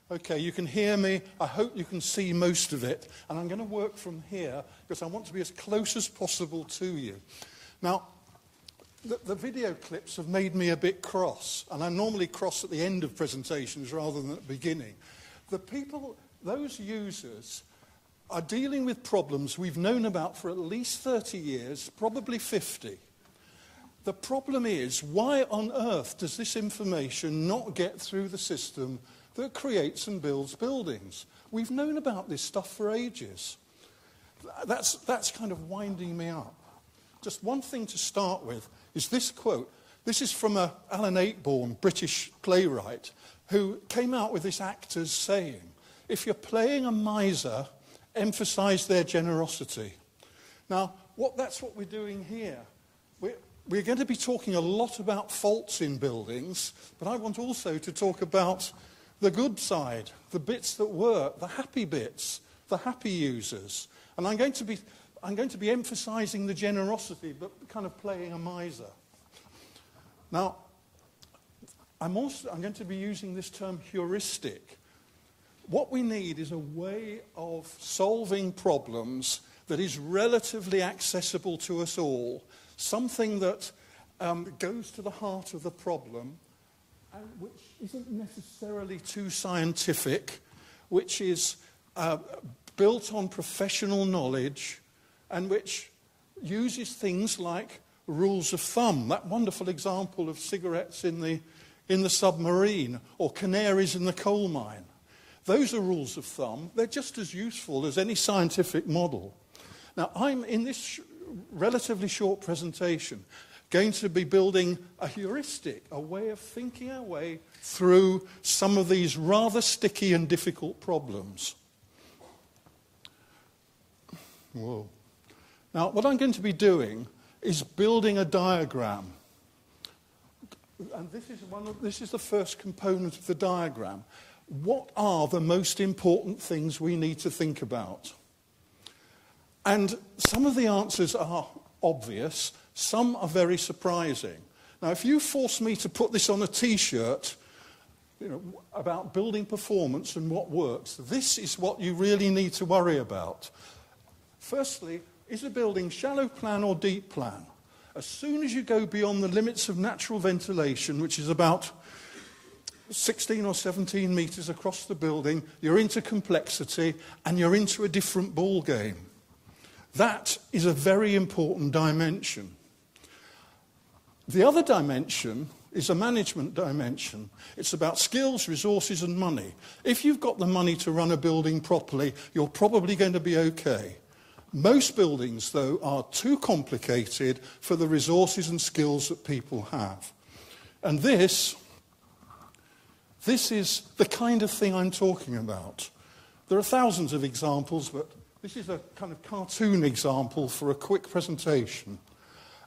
Okay, you can hear me. I hope you can see most of it. And I'm going to work from here because I want to be as close as possible to you. Now, the video clips have made me a bit cross. And I normally cross at the end of presentations rather than at the beginning. The people, those users, are dealing with problems we've known about for at least 30 years, probably 50. The problem is, why on earth does this information not get through the system that creates and builds buildings? We've known about this stuff for ages. That's kind of winding me up. Just one thing to start with is this quote. This is from Alan Ayckbourn, British playwright, who came out with this actor's saying, if you're playing a miser, emphasize their generosity. Now, that's what we're doing here. We're going to be talking a lot about faults in buildings, but I want also to talk about the good side, the bits that work, the happy bits, the happy users. And I'm going to be emphasizing the generosity, but kind of playing a miser. Now, I'm going to be using this term heuristic. What we need is a way of solving problems that is relatively accessible to us all, something that goes to the heart of the problem, and which isn't necessarily too scientific, which is built on professional knowledge, and which uses things like rules of thumb, that wonderful example of cigarettes in the submarine, or canaries in the coal mine. Those are rules of thumb. They're just as useful as any scientific model. Now, I'm in this relatively short presentation going to be building a heuristic, a way of thinking our way through some of these rather sticky and difficult problems. Whoa. Now, what I'm going to be doing is building a diagram. And this is the first component of the diagram. What are the most important things we need to think about? And some of the answers are obvious, some are very surprising. Now, if you force me to put this on a T-shirt, about building performance and what works, this is what you really need to worry about. Firstly, is a building shallow plan or deep plan? As soon as you go beyond the limits of natural ventilation, which is about 16 or 17 metres across the building, you're into complexity and you're into a different ball game. That is a very important dimension. The other dimension is a management dimension. It's about skills, resources and money. If you've got the money to run a building properly, you're probably going to be okay. Most buildings, though, are too complicated for the resources and skills that people have. And this is the kind of thing I'm talking about. There are thousands of examples, but this is a kind of cartoon example for a quick presentation.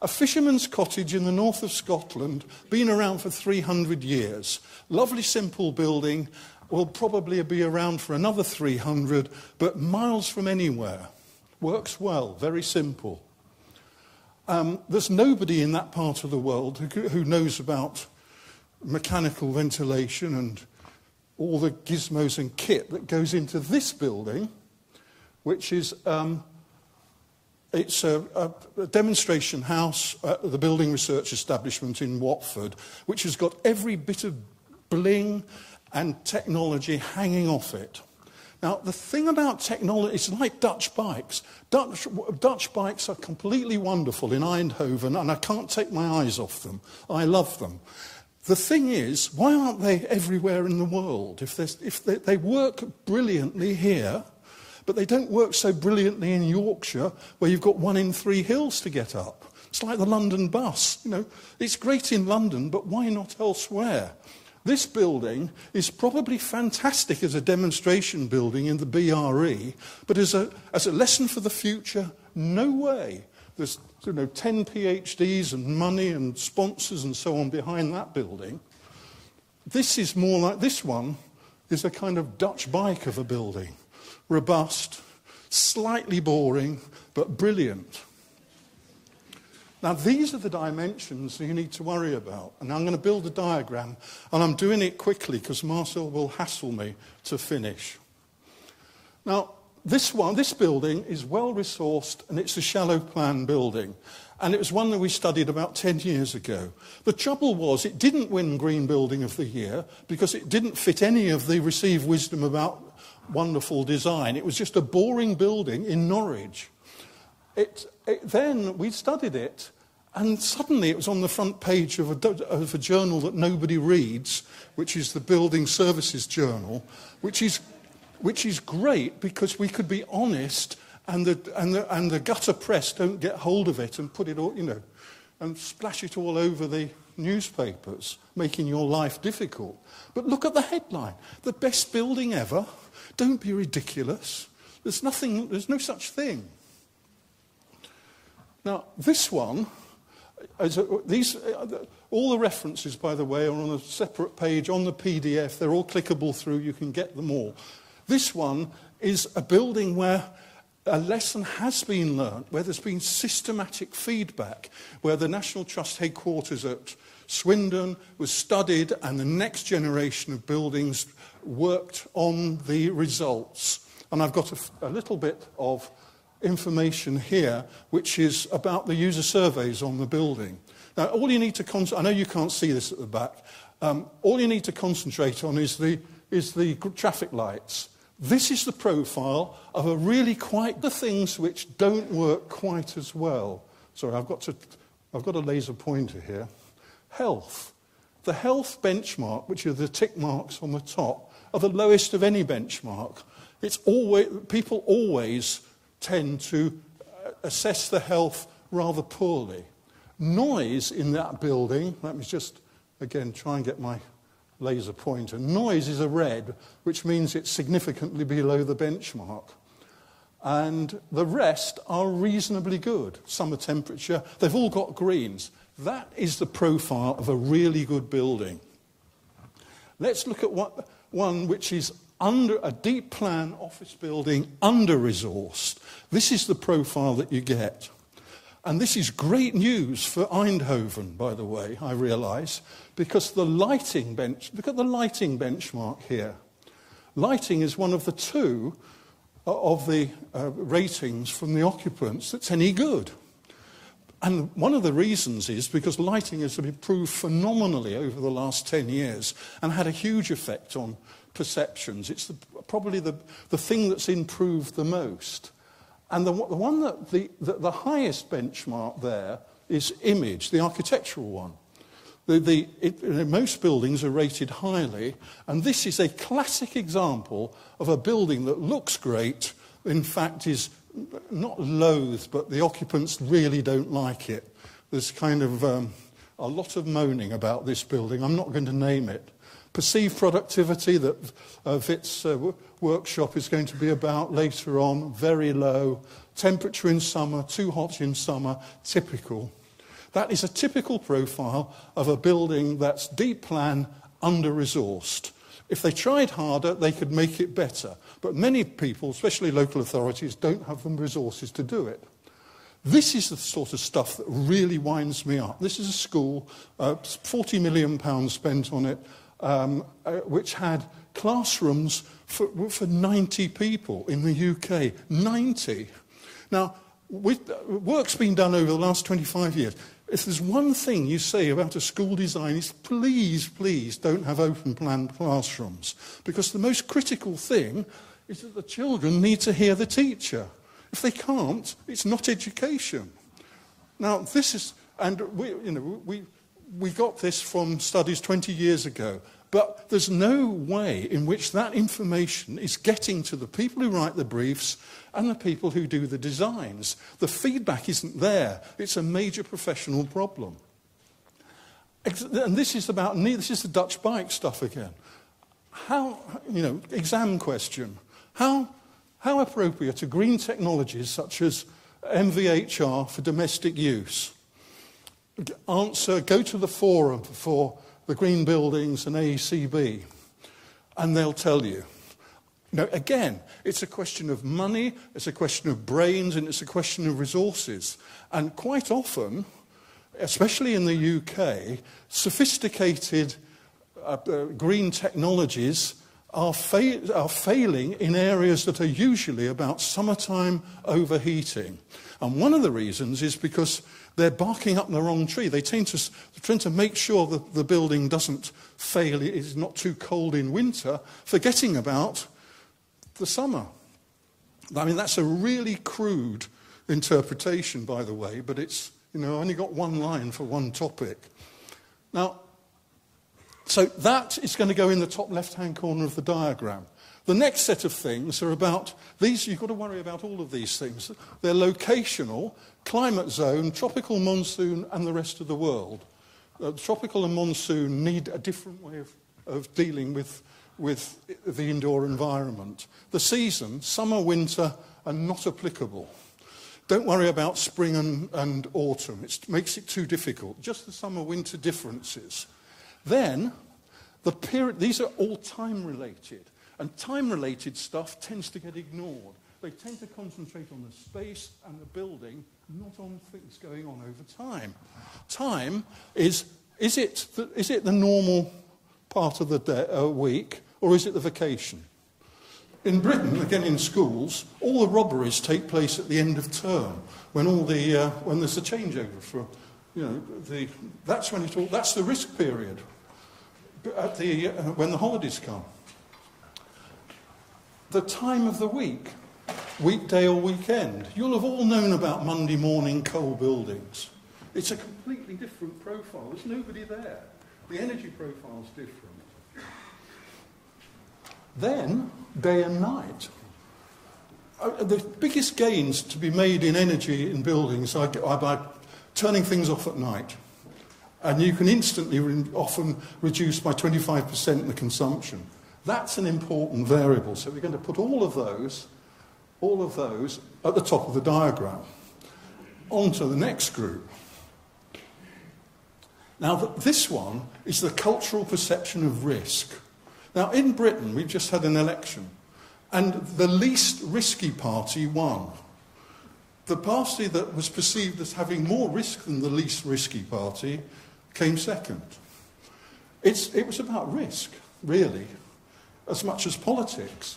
A fisherman's cottage in the north of Scotland, been around for 300 years. Lovely, simple building, will probably be around for another 300, but miles from anywhere. Works well, very simple. There's nobody in that part of the world who knows about mechanical ventilation and all the gizmos and kit that goes into this building, which is it's a demonstration house at the Building Research Establishment in Watford, which has got every bit of bling and technology hanging off it. Now, the thing about technology, it's like Dutch bikes. Dutch bikes are completely wonderful in Eindhoven, and I can't take my eyes off them. I love them. The thing is, why aren't they everywhere in the world? If they work brilliantly here, but they don't work so brilliantly in Yorkshire, where you've got 1 in 3 hills to get up. It's like the London bus. It's great in London, but why not elsewhere? This building is probably fantastic as a demonstration building in the BRE, but as a lesson for the future, no way. There's 10 PhDs and money and sponsors and so on behind that building. This is more like, this one is a kind of Dutch bike of a building. Robust, slightly boring, but brilliant. Now, these are the dimensions that you need to worry about. And I'm going to build a diagram, and I'm doing it quickly because Marcel will hassle me to finish. Now, this building is well-resourced, and it's a shallow plan building. And it was one that we studied about 10 years ago. The trouble was it didn't win Green Building of the Year because it didn't fit any of the received wisdom about wonderful design. It was just a boring building in Norwich. Then we studied it, and suddenly it was on the front page of a journal that nobody reads, which is the Building Services Journal, which is great because we could be honest, and the gutter press don't get hold of it and put it all, and splash it all over the newspapers, making your life difficult. But look at the headline: the best building ever. Don't be ridiculous. There's no such thing. Now, this one, all the references, by the way, are on a separate page on the PDF. They're all clickable through. You can get them all. This one is a building where a lesson has been learnt, where there's been systematic feedback, where the National Trust headquarters at Swindon was studied and the next generation of buildings worked on the results. And I've got a little bit of information here, which is about the user surveys on the building. Now, all you need to I know you can't see this at the back. All you need to concentrate on is the traffic lights. This is the profile of the things which don't work quite as well. Sorry, I've got a laser pointer here. Health. The health benchmark, which are the tick marks on the top, are the lowest of any benchmark. People always tend to assess the health rather poorly. Noise in that building, let me just, again, try and get my laser pointer. Noise is a red, which means it's significantly below the benchmark. And the rest are reasonably good. Summer temperature, they've all got greens. That is the profile of a really good building. Let's look at one which is under a deep plan office building, under-resourced. This is the profile that you get. And this is great news for Eindhoven, by the way, I realise, because look at the lighting benchmark here. Lighting is one of the two of the ratings from the occupants that's any good. And one of the reasons is because lighting has improved phenomenally over the last 10 years and had a huge effect on perceptions. It's probably the thing that's improved the most. And the one the highest benchmark there is image, the architectural one. Most buildings are rated highly, and this is a classic example of a building that looks great, in fact is not loathed, but the occupants really don't like it. There's kind of a lot of moaning about this building. I'm not going to name it. Perceived productivity that Vit's workshop is going to be about later on, very low. Temperature in summer, too hot in summer, typical. That is a typical profile of a building that's deep plan, under-resourced. If they tried harder, they could make it better. But many people, especially local authorities, don't have the resources to do it. This is the sort of stuff that really winds me up. This is a school, £40 million spent on it, which had classrooms for 90 people in the UK. 90. Now, work's been done over the last 25 years. If there's one thing you say about a school design, it's please, please don't have open-plan classrooms. Because the most critical thing is that the children need to hear the teacher. If they can't, it's not education. Now, this is, and we got this from studies 20 years ago, but there's no way in which that information is getting to the people who write the briefs and the people who do the designs. The feedback isn't there. It's a major professional problem. And this is the Dutch bike stuff again. Exam question. How appropriate are green technologies such as MVHR for domestic use? Answer, go to the forum for the green buildings and AECB, and they'll tell you. Now, again, it's a question of money, it's a question of brains, and it's a question of resources. And quite often, especially in the UK, sophisticated green technologies are failing in areas that are usually about summertime overheating. And one of the reasons is because they're barking up the wrong tree. They're trying to make sure that the building doesn't fail, it is not too cold in winter, forgetting about the summer. I mean, that's a really crude interpretation, by the way, but it's, only got one line for one topic. Now, so that is going to go in the top left-hand corner of the diagram. The next set of things are about these. You've got to worry about all of these things. They're locational, climate zone, tropical monsoon, and the rest of the world. Tropical and monsoon need a different way of dealing with the indoor environment. The season, summer, winter, are not applicable. Don't worry about spring and autumn. It makes it too difficult. Just the summer-winter differences. Then, these are all time-related. And time-related stuff tends to get ignored. They tend to concentrate on the space and the building, not on things going on over time. Time is it the normal part of the week, or is it the vacation? In Britain, again in schools, all the robberies take place at the end of term, when there's a changeover for, that's the risk period. When the holidays come. The time of the week, weekday or weekend. You'll have all known about Monday morning coal buildings. It's a completely different profile. There's nobody there. The energy profile is different. Then, day and night. The biggest gains to be made in energy in buildings are by turning things off at night. And you can instantly often reduce by 25% the consumption. That's an important variable. So we're going to put all of those at the top of the diagram. On to the next group. Now, this one is the cultural perception of risk. Now, in Britain, we've just had an election, and the least risky party won. The party that was perceived as having more risk than the least risky party came second. It was about risk, really, as much as politics.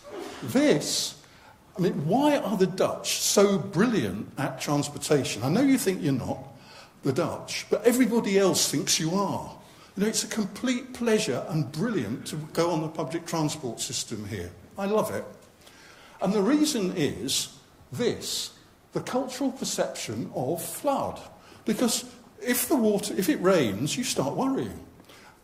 Why are the Dutch so brilliant at transportation? I know you think you're not, the Dutch, but everybody else thinks you are. It's a complete pleasure and brilliant to go on the public transport system here. I love it. And the reason is the cultural perception of flood. Because if it rains, you start worrying.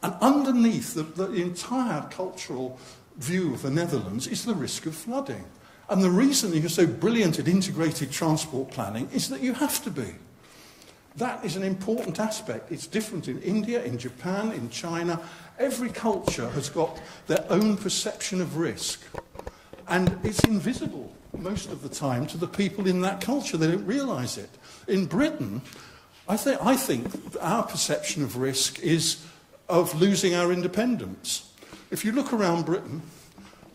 And underneath the entire cultural view of the Netherlands is the risk of flooding. And the reason you're so brilliant at integrated transport planning is that you have to be. That is an important aspect. It's different in India, in Japan, in China. Every culture has got their own perception of risk. And it's invisible most of the time to the people in that culture. They don't realise it. In Britain, I think our perception of risk is of losing our independence. If you look around Britain,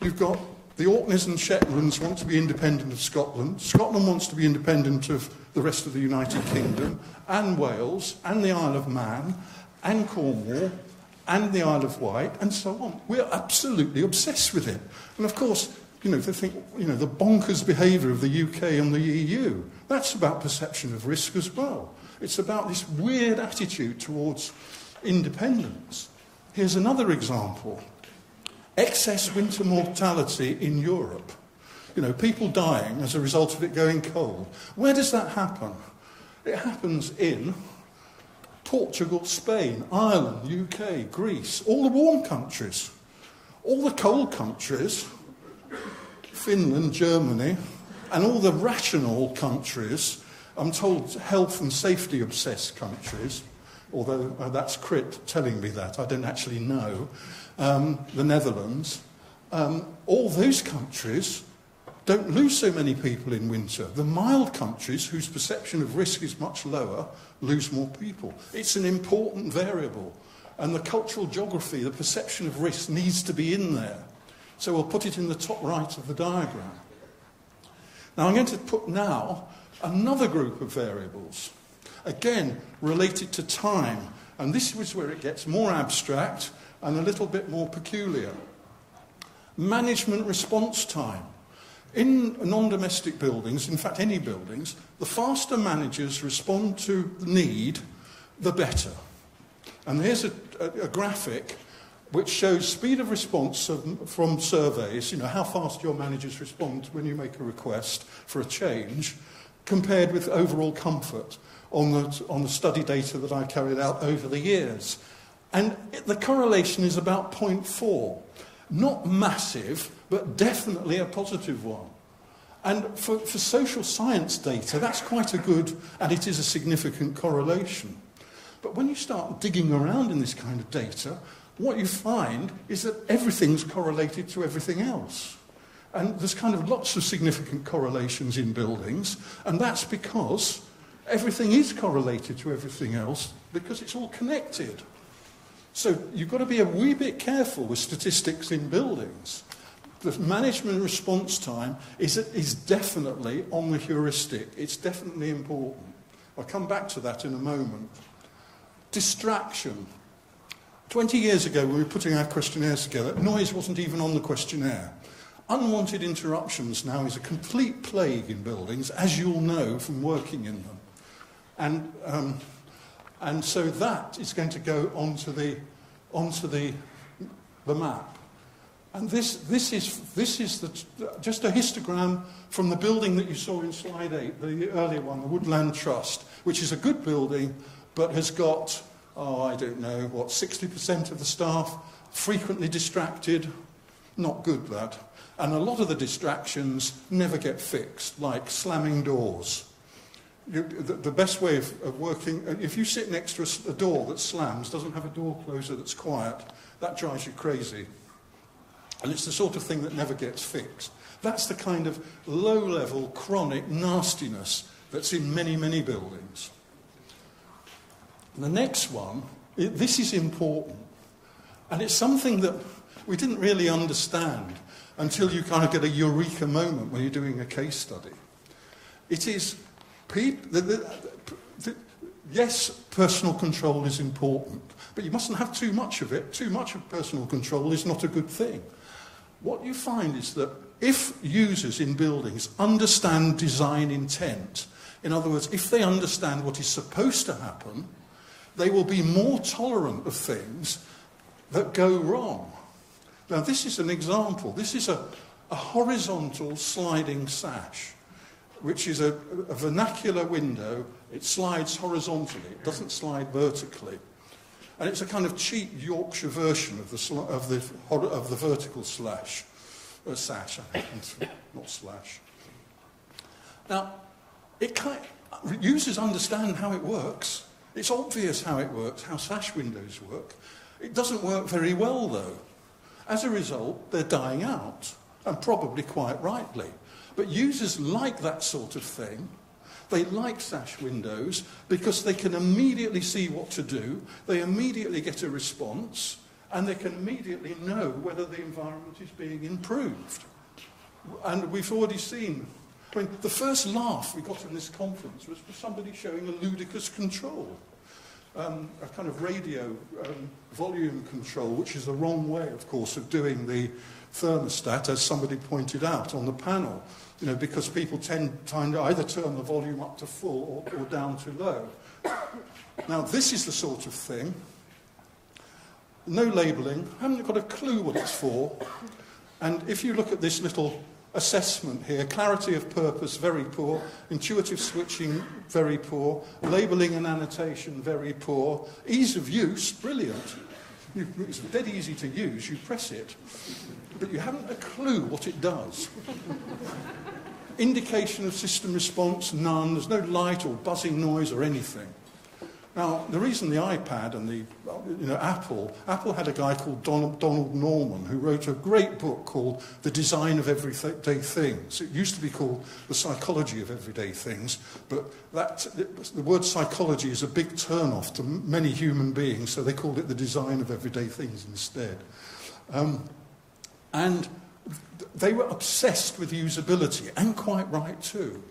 you've got the Orkneys and Shetlands want to be independent of Scotland. Scotland wants to be independent of the rest of the United Kingdom, and Wales, and the Isle of Man, and Cornwall, and the Isle of Wight, and so on. We're absolutely obsessed with it. And of course, they think, the bonkers behaviour of the UK and the EU, that's about perception of risk as well. It's about this weird attitude towards independence. Here's another example. Excess winter mortality in Europe. People dying as a result of it going cold. Where does that happen? It happens in Portugal, Spain, Ireland, UK, Greece, all the warm countries. All the cold countries, Finland, Germany, and all the rational countries, I'm told health and safety obsessed countries, although that's Crit telling me that, I don't actually know, the Netherlands, all those countries don't lose so many people in winter. The mild countries, whose perception of risk is much lower, lose more people. It's an important variable. And the cultural geography, the perception of risk, needs to be in there. So we'll put it in the top right of the diagram. Now I'm going to put now another group of variables. again, related to time. And this is where it gets more abstract and a little bit more peculiar. Management response time. In non-domestic buildings, in fact any buildings, the faster managers respond to the need, the better. And here's a graphic which shows speed of response from surveys, how fast your managers respond when you make a request for a change, compared with overall comfort on the study data that I carried out over the years. And the correlation is about 0.4. Not massive, but definitely a positive one. And for social science data, that's quite a good, and it is a significant correlation. But when you start digging around in this kind of data, what you find is that everything's correlated to everything else. And there's kind of lots of significant correlations in buildings, and that's because everything is correlated to everything else, because it's all connected. So you've got to be a wee bit careful with statistics in buildings. The management response time is definitely on the heuristic. It's definitely important. I'll come back to that in a moment. Distraction. 20 years ago, when we were putting our questionnaires together, noise wasn't even on the questionnaire. Unwanted interruptions now is a complete plague in buildings, as you'll know from working in them. And so that is going to go onto the map. And this is just a histogram from the building that you saw in slide 8, the earlier one, the Woodland Trust, which is a good building, but has got, 60% of the staff frequently distracted. Not good, that. And a lot of the distractions never get fixed, like slamming doors. The best way of working, if you sit next to a door that slams, doesn't have a door closer that's quiet, that drives you crazy. And it's the sort of thing that never gets fixed. That's the kind of low-level, chronic nastiness that's in many, many buildings. The next one, this is important. And it's something that we didn't really understand until you kind of get a eureka moment when you're doing a case study. It is... Yes, personal control is important, but you mustn't have too much of it. Too much of personal control is not a good thing. What you find is that if users in buildings understand design intent, in other words, if they understand what is supposed to happen, they will be more tolerant of things that go wrong. Now, this is an example. This is a horizontal sliding sash, which is a vernacular window. It slides horizontally. It doesn't slide vertically. And it's a kind of cheap Yorkshire version of the vertical sash, I think, not slash. Now, users understand how it works. It's obvious how it works, how sash windows work. It doesn't work very well, though. As a result, they're dying out, and probably quite rightly. But users like that sort of thing. They like sash windows because they can immediately see what to do, they immediately get a response, and they can immediately know whether the environment is being improved. And we've already seen, the first laugh we got in this conference was for somebody showing a ludicrous control. A kind of radio volume control, which is the wrong way, of course, of doing the thermostat, as somebody pointed out on the panel, because people tend to either turn the volume up to full or down to low. Now, this is the sort of thing. No labelling, haven't got a clue what it's for. And if you look at this little assessment here, clarity of purpose, very poor, intuitive switching, very poor, labelling and annotation, very poor, ease of use, brilliant. It's dead easy to use, you press it, but you haven't a clue what it does. Indication of system response, none, there's no light or buzzing noise or anything. Now, the reason the iPad and the Apple had a guy called Donald Norman who wrote a great book called The Design of Everyday Things. It used to be called The Psychology of Everyday Things, but the word psychology is a big turn-off to many human beings, so they called it The Design of Everyday Things instead. And they were obsessed with usability, and quite right too.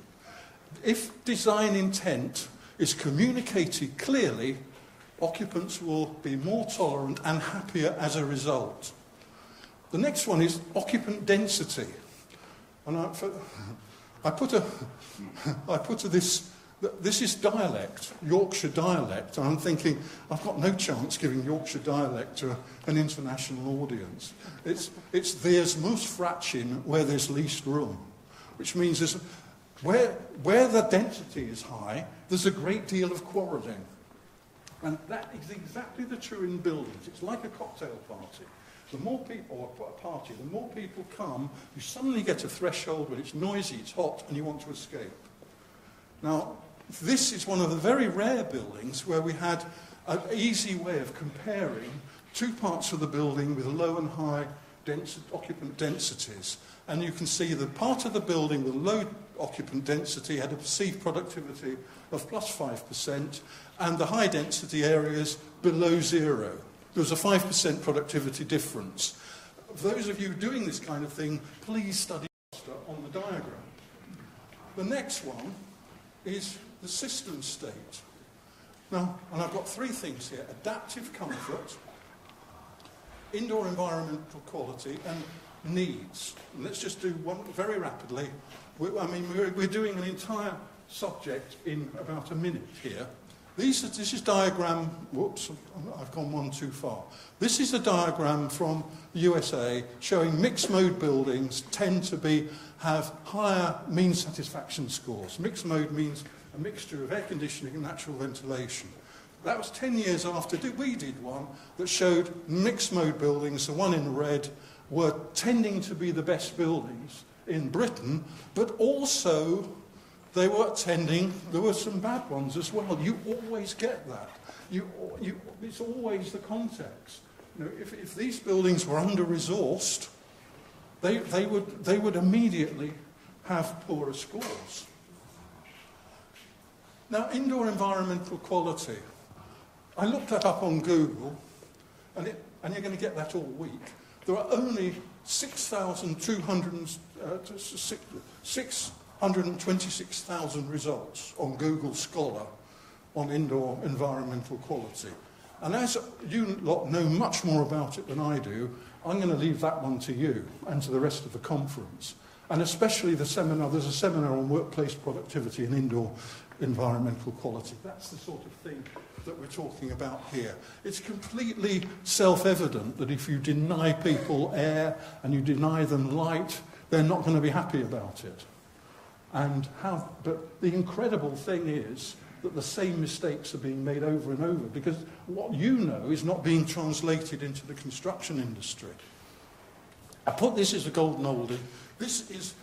If design intent is communicated clearly, occupants will be more tolerant and happier as a result. The next one is occupant density. And I put this is dialect, Yorkshire dialect, and I'm thinking, I've got no chance giving Yorkshire dialect to an international audience. It's there's most fratchin where there's least room, which means where the density is high, there's a great deal of quarrelling. And that is exactly the true in buildings. It's like a cocktail party. The more people, or a party, the more people come, you suddenly get a threshold where it's noisy, it's hot, and you want to escape. Now, this is one of the very rare buildings where we had an easy way of comparing two parts of the building with low and high occupant densities. And you can see the part of the building with low occupant density had a perceived productivity of plus 5%, and the high density areas below zero. There was a 5% productivity difference. For those of you doing this kind of thing, please study on the diagram. The next one is the system state. Now, and I've got three things here: adaptive comfort, indoor environmental quality, and needs. And let's just do one very rapidly. We're doing an entire subject in about a minute here. This is diagram, whoops, I've gone one too far. This is a diagram from the USA showing mixed mode buildings tend to have higher mean satisfaction scores. Mixed mode means a mixture of air conditioning and natural ventilation. That was 10 years after we did one that showed mixed mode buildings, the one in red, were tending to be the best buildings in Britain, but also there were some bad ones as well. You always get that. It's always the context. You know, if these buildings were under-resourced, they would immediately have poorer scores. Now, indoor environmental quality. I looked that up on Google, and you're going to get that all week. There are only 626,000 results on Google Scholar on indoor environmental quality. And as you lot know much more about it than I do, I'm going to leave that one to you and to the rest of the conference. And especially the seminar, there's a seminar on workplace productivity and indoor environmental quality. That's the sort of thing that we're talking about here. It's completely self-evident that if you deny people air and you deny them light, they're not going to be happy about it. But the incredible thing is that the same mistakes are being made over and over, because what you know is not being translated into the construction industry. I put this as a golden oldie. This is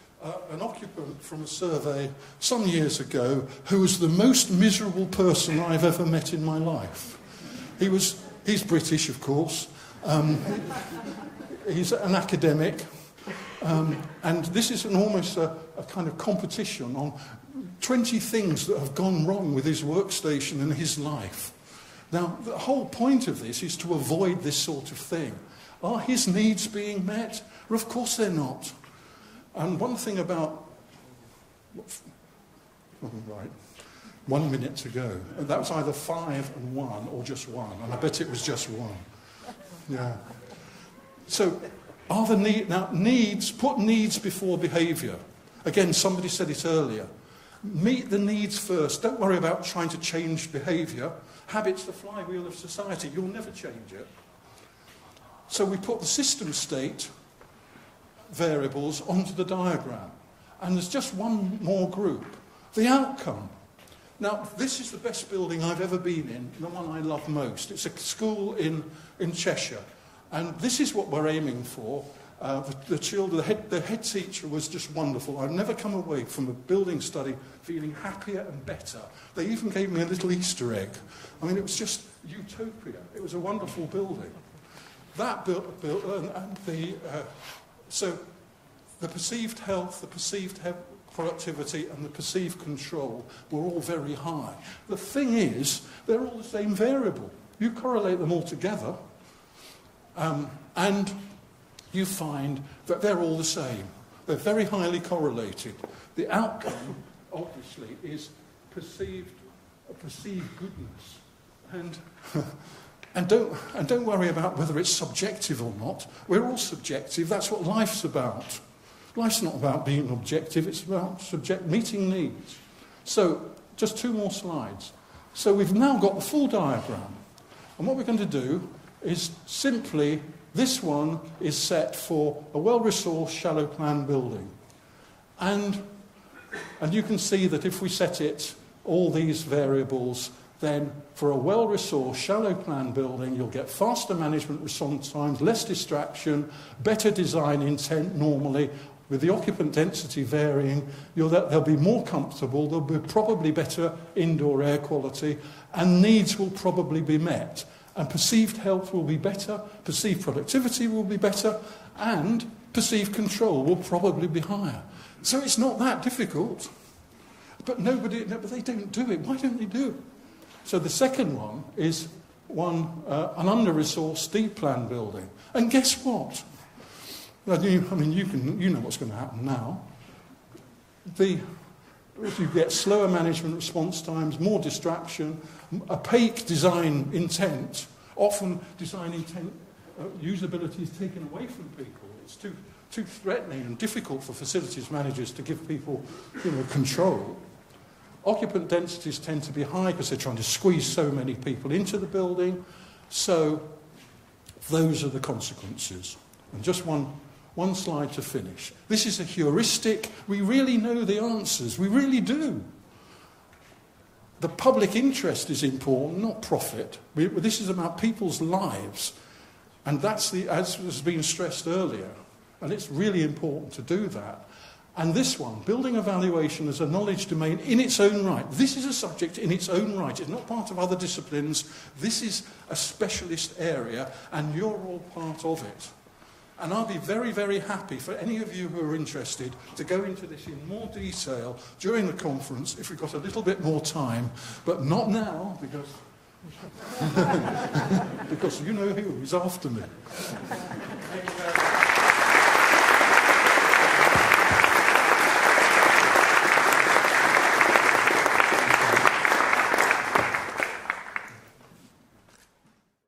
an occupant from a survey some years ago who was the most miserable person I've ever met in my life. He's British, of course. He's an academic. And this is almost a kind of competition on 20 things that have gone wrong with his workstation and his life. Now, the whole point of this is to avoid this sort of thing. Are his needs being met? Well, of course they're not. And one thing about... Right. 1 minute to go. And that was either 5 and 1 or just 1. And I bet it was just 1. Yeah. So... needs, put needs before behaviour. Again, somebody said it earlier. Meet the needs first. Don't worry about trying to change behaviour. Habit's the flywheel of society. You'll never change it. So we put the system state variables onto the diagram. And there's just one more group. The outcome. Now, this is the best building I've ever been in, the one I love most. It's a school in Cheshire. And this is what we're aiming for. The children, the head teacher was just wonderful. I've never come away from a building study feeling happier and better. They even gave me a little Easter egg. I mean, it was just utopia. It was a wonderful building. So the perceived health, the perceived productivity, and the perceived control were all very high. The thing is, they're all the same variable. You correlate them all together, and you find that they're all the same. They're very highly correlated. The outcome, obviously, is perceived perceived goodness. And don't worry about whether it's subjective or not. We're all subjective. That's what life's about. Life's not about being objective. It's about meeting needs. So, just 2 more slides. So we've now got the full diagram. And what we're going to do is simply, this one is set for a well-resourced, shallow plan building. And you can see that if we set it, all these variables, then for a well-resourced, shallow plan building, you'll get faster management response times, less distraction, better design intent normally, with the occupant density varying, they'll be more comfortable, there'll be probably better indoor air quality, and needs will probably be met. And perceived health will be better, perceived productivity will be better, and perceived control will probably be higher. So it's not that difficult. But they don't do it. Why don't they do it? So the second one is an under-resourced deep plan building. And guess what? You know what's going to happen now. If you get slower management response times, more distraction, opaque design intent, often design intent usability is taken away from people. It's too threatening and difficult for facilities managers to give people control. Occupant densities tend to be high because they're trying to squeeze so many people into the building. So those are the consequences. And just one slide to finish. This is a heuristic. We really know the answers. We really do. The public interest is important, not profit. This is about people's lives. And that's as has been stressed earlier. And it's really important to do that. And this one, building evaluation as a knowledge domain in its own right. This is a subject in its own right. It's not part of other disciplines. This is a specialist area, and you're all part of it. And I'll be very, very happy for any of you who are interested to go into this in more detail during the conference if we've got a little bit more time, but not now, because you know who is after me.